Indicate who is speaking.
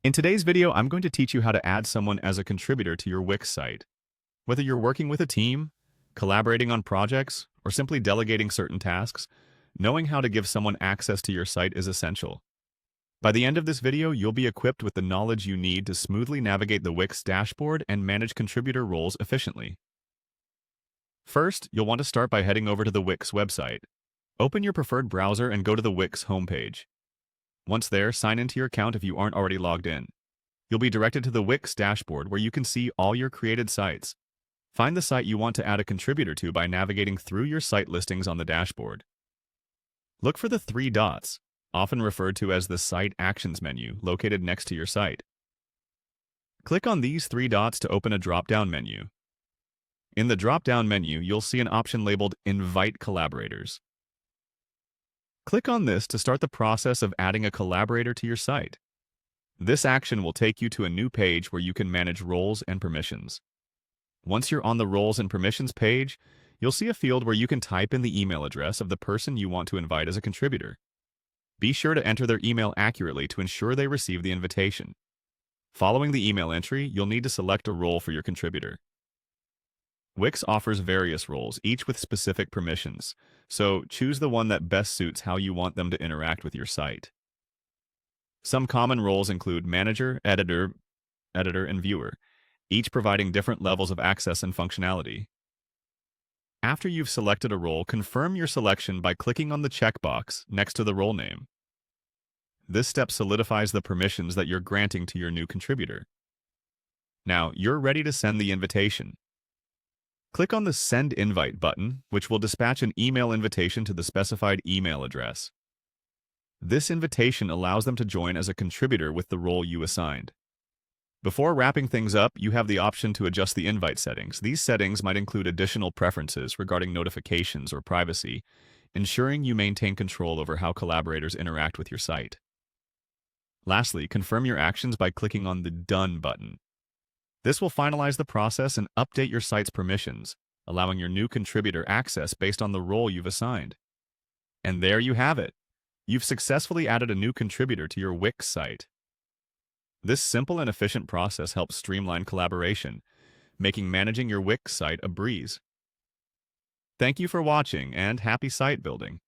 Speaker 1: In today's video, I'm going to teach you how to add someone as a contributor to your Wix site. Whether you're working with a team, collaborating on projects, or simply delegating certain tasks, knowing how to give someone access to your site is essential. By the end of this video, you'll be equipped with the knowledge you need to smoothly navigate the Wix dashboard and manage contributor roles efficiently. First, you'll want to start by heading over to the Wix website. Open your preferred browser and go to the Wix homepage. Once there, sign into your account if you aren't already logged in. You'll be directed to the Wix dashboard where you can see all your created sites. Find the site you want to add a contributor to by navigating through your site listings on the dashboard. Look for the three dots, often referred to as the Site Actions menu, located next to your site. Click on these three dots to open a drop-down menu. In the drop-down menu, you'll see an option labeled Invite Collaborators. Click on this to start the process of adding a collaborator to your site. This action will take you to a new page where you can manage roles and permissions. Once you're on the Roles and Permissions page, you'll see a field where you can type in the email address of the person you want to invite as a contributor. Be sure to enter their email accurately to ensure they receive the invitation. Following the email entry, you'll need to select a role for your contributor. Wix offers various roles, each with specific permissions, so choose the one that best suits how you want them to interact with your site. Some common roles include Manager, Editor, and Viewer, each providing different levels of access and functionality. After you've selected a role, confirm your selection by clicking on the checkbox next to the role name. This step solidifies the permissions that you're granting to your new contributor. Now, you're ready to send the invitation. Click on the Send Invite button, which will dispatch an email invitation to the specified email address. This invitation allows them to join as a contributor with the role you assigned. Before wrapping things up, you have the option to adjust the invite settings. These settings might include additional preferences regarding notifications or privacy, ensuring you maintain control over how collaborators interact with your site. Lastly, confirm your actions by clicking on the Done button. This will finalize the process and update your site's permissions, allowing your new contributor access based on the role you've assigned. And there you have it. You've successfully added a new contributor to your Wix site. This simple and efficient process helps streamline collaboration, making managing your Wix site a breeze. Thank you for watching and happy site building.